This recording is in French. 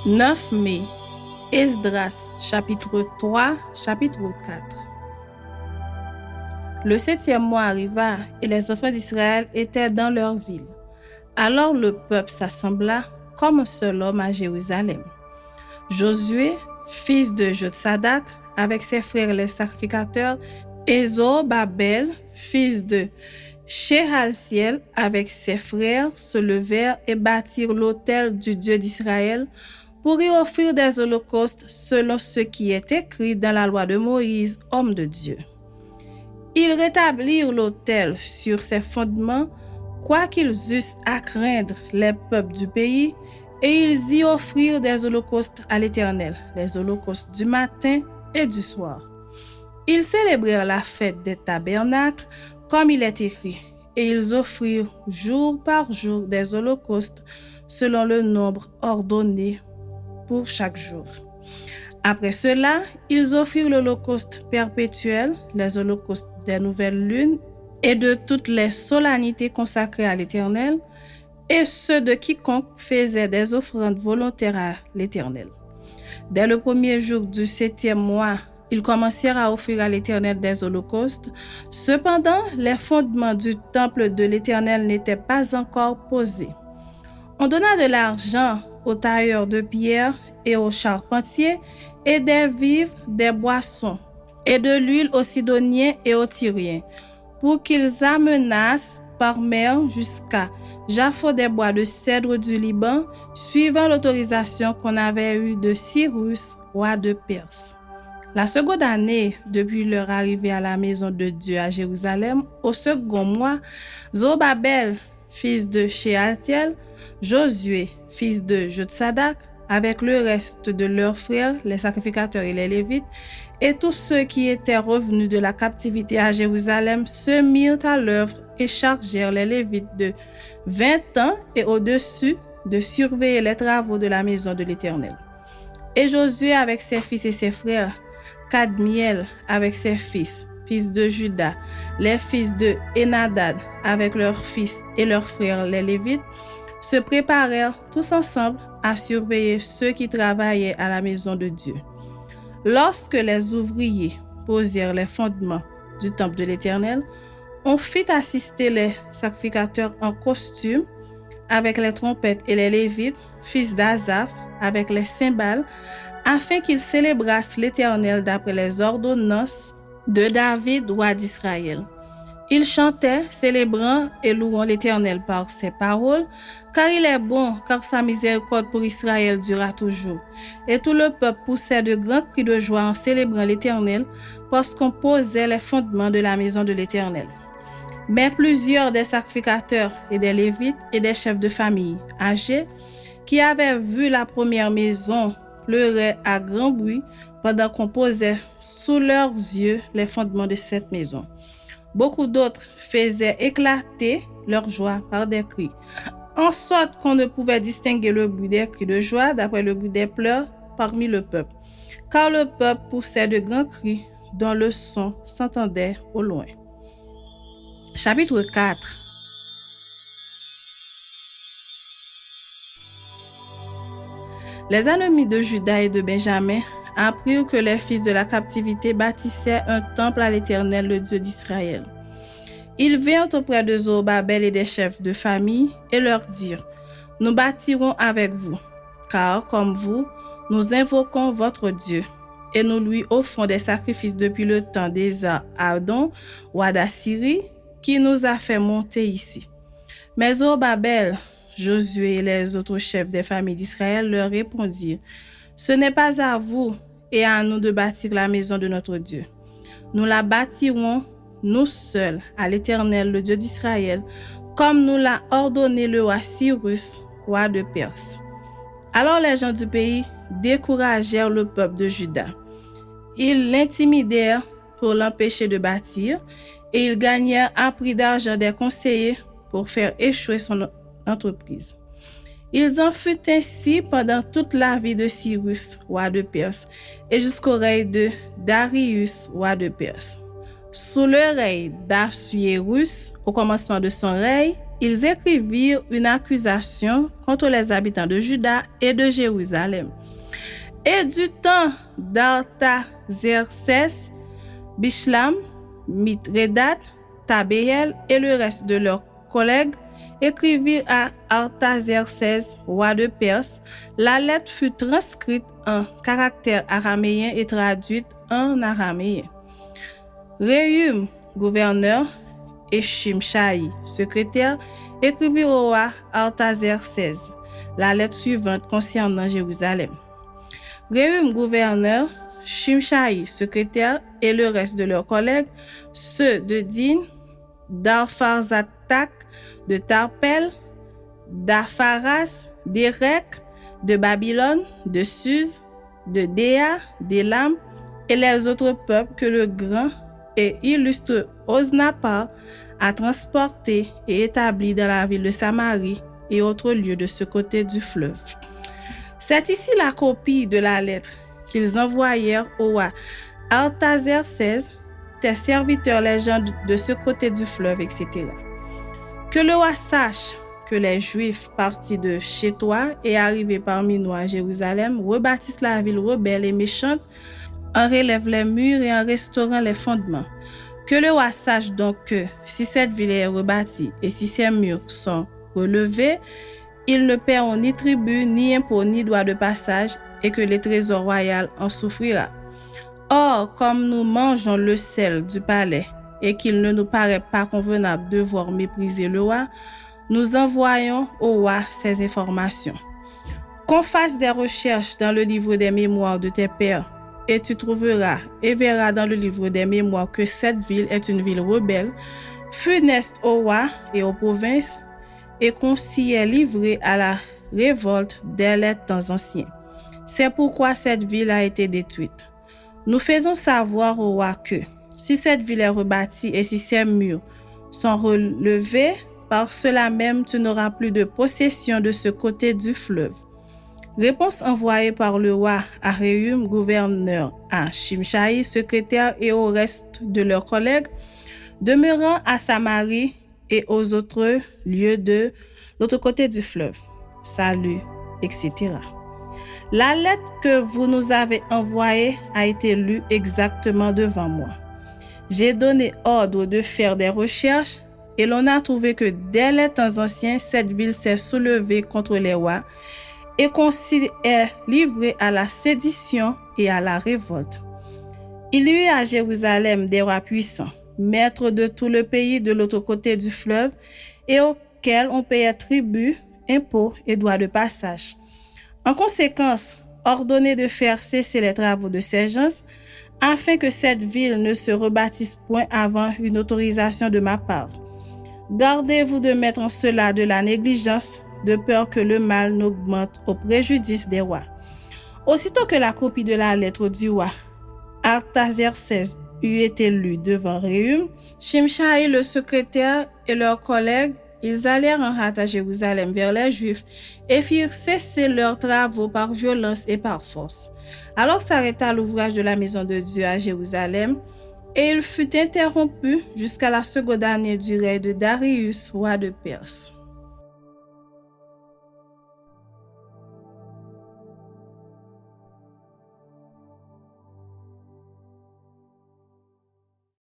9 mai, Esdras, chapitre 3, chapitre 4. Le 7e mois arriva et les enfants d'Israël étaient dans leur ville. Alors le peuple s'assembla comme un seul homme à Jérusalem. Josué, fils de Jotsadak, avec ses frères les sacrificateurs, et Zorobabel, fils de Shealtiel, avec ses frères, se levèrent et bâtirent l'autel du Dieu d'Israël pour y offrir des holocaustes selon ce qui est écrit dans la loi de Moïse, homme de Dieu. Ils rétablirent l'autel sur ses fondements, quoiqu'ils eussent à craindre les peuples du pays, et ils y offrirent des holocaustes à l'Éternel, les holocaustes du matin et du soir. Ils célébrèrent la fête des tabernacles, comme il est écrit, et ils offrirent jour par jour des holocaustes selon le nombre ordonné pour chaque jour. Après cela, ils offrirent l'holocauste perpétuel, les holocaustes des nouvelles lunes et de toutes les solennités consacrées à l'Éternel, et ceux de quiconque faisait des offrandes volontaires à l'Éternel. Dès le premier jour du 7e mois, ils commencèrent à offrir à l'Éternel des holocaustes. Cependant, les fondements du temple de l'Éternel n'étaient pas encore posés. On donna de l'argent aux tailleurs de pierre et aux charpentiers, et des vivres, des boissons, et de l'huile aux Sidoniens et aux Tyriens, pour qu'ils amenassent par mer jusqu'à Japhos des bois de cèdre du Liban, suivant l'autorisation qu'on avait eue de Cyrus, roi de Perse. La seconde année, depuis leur arrivée à la maison de Dieu à Jérusalem, au second mois, Zorobabel, fils de Shealtiel, Josué, fils de Jotsadak, avec le reste de leurs frères, les sacrificateurs et les Lévites, et tous ceux qui étaient revenus de la captivité à Jérusalem se mirent à l'œuvre et chargèrent les Lévites de 20 ans et au-dessus de surveiller les travaux de la maison de l'Éternel. Et Josué avec ses fils et ses frères, Kadmiel avec ses fils de Juda, les fils de Enadad avec leurs fils et leurs frères les Lévites, se préparèrent tous ensemble à surveiller ceux qui travaillaient à la maison de Dieu. Lorsque les ouvriers posèrent les fondements du temple de l'Éternel, on fit assister les sacrificateurs en costume avec les trompettes et les Lévites, fils d'Asaph, avec les cymbales, afin qu'ils célébrassent l'Éternel d'après les ordonnances de David, roi d'Israël. Ils chantaient, célébrant et louant l'Éternel par ses paroles, car il est bon, car sa miséricorde pour Israël durera toujours. Et tout le peuple poussait de grands cris de joie en célébrant l'Éternel, parce qu'on posait les fondements de la maison de l'Éternel. Mais plusieurs des sacrificateurs et des Lévites et des chefs de famille âgés, qui avaient vu la première maison, pleuraient à grand bruit pendant qu'on posait sous leurs yeux les fondements de cette maison. Beaucoup d'autres faisaient éclater leur joie par des cris, en sorte qu'on ne pouvait distinguer le bruit des cris de joie d'après le bruit des pleurs parmi le peuple, car le peuple poussait de grands cris dont le son s'entendait au loin. Chapitre 4. Les ennemis de Juda et de Benjamin apprirent que les fils de la captivité bâtissaient un temple à l'Éternel, le Dieu d'Israël. Ils vinrent auprès de Zorobabel et des chefs de famille et leur dirent : « Nous bâtirons avec vous, car comme vous, nous invoquons votre Dieu, et nous lui offrons des sacrifices depuis le temps d'Esar-Haddon, roi d'Assyrie, qui nous a fait monter ici. » Mais Zorobabel, Josué et les autres chefs des familles d'Israël leur répondirent : « Ce n'est pas à vous et à nous de bâtir la maison de notre Dieu. Nous la bâtirons nous seuls à l'Éternel, le Dieu d'Israël, comme nous l'a ordonné le roi Cyrus, roi de Perse. » Alors les gens du pays découragèrent le peuple de Juda. Ils l'intimidèrent pour l'empêcher de bâtir, et ils gagnèrent à prix d'argent des conseillers pour faire échouer son entreprise. Ils en furent ainsi pendant toute la vie de Cyrus, roi de Perse, et jusqu'au règne de Darius, roi de Perse. Sous le règne d'Assuérus, au commencement de son règne, ils écrivirent une accusation contre les habitants de Juda et de Jérusalem. Et du temps d'Artaxerxès, Bishlam, Mithrédate, Tabéel et le reste de leurs collègues écrivirent à Artaxerxès, roi de Perse. La lettre fut transcrite en caractères araméens et traduite en araméen. Réhum, gouverneur, et Shimshaï, secrétaire, écrivirent au roi Artaxerxès la lettre suivante concernant Jérusalem. Réhum, gouverneur, Shimshaï, secrétaire, et le reste de leurs collègues, ceux de Din, d'Arphazatak, de Tarpel, d'Apharas, d'Érec, de Babylone, de Suse, de Déa, d'Élam, et les autres peuples que le grand et illustre Osnapar a transportés et établis dans la ville de Samarie et autres lieux de ce côté du fleuve. C'est ici la copie de la lettre qu'ils envoyèrent au roi Artaxerxès, tes serviteurs les gens de ce côté du fleuve, etc. Que le roi sache que les Juifs partis de chez toi et arrivés parmi nous à Jérusalem rebâtissent la ville rebelle et méchante, en relèvent les murs et en restaurant les fondements. Que le roi sache donc que si cette ville est rebâtie et si ses murs sont relevés, ils ne paieront ni tribut, ni impôt, ni droit de passage, et que le trésor royal en souffrira. Or, comme nous mangeons le sel du palais et qu'il ne nous paraît pas convenable de voir mépriser le roi, nous envoyons au roi ces informations. Qu'on fasse des recherches dans le livre des mémoires de tes pères, et tu trouveras et verras dans le livre des mémoires que cette ville est une ville rebelle, funeste au roi et aux provinces, et qu'on s'y est livré à la révolte dès les temps anciens. C'est pourquoi cette ville a été détruite. Nous faisons savoir au roi que, si cette ville est rebâtie et si ses murs sont relevés, par cela même tu n'auras plus de possession de ce côté du fleuve. Réponse envoyée par le roi à Réhum, gouverneur, à Shimshaï, secrétaire, et au reste de leurs collègues, demeurant à Samarie et aux autres lieux de l'autre côté du fleuve. Salut, etc. La lettre que vous nous avez envoyée a été lue exactement devant moi. J'ai donné ordre de faire des recherches et l'on a trouvé que dès les temps anciens, cette ville s'est soulevée contre les rois et qu'on s'y est livré à la sédition et à la révolte. Il y eut à Jérusalem des rois puissants, maîtres de tout le pays de l'autre côté du fleuve, et auxquels on payait tribut, impôts et droits de passage. En conséquence, ordonnez de faire cesser les travaux de ces gens, afin que cette ville ne se rebâtisse point avant une autorisation de ma part. Gardez-vous de mettre en cela de la négligence, de peur que le mal n'augmente au préjudice des rois. Aussitôt que la copie de la lettre du roi Artaxerxès eut été lue devant Réhum, Shimshaï le secrétaire et leurs collègues, ils allèrent en hâte à Jérusalem vers les Juifs et firent cesser leurs travaux par violence et par force. Alors s'arrêta l'ouvrage de la maison de Dieu à Jérusalem, et il fut interrompu jusqu'à la seconde année du règne de Darius, roi de Perse.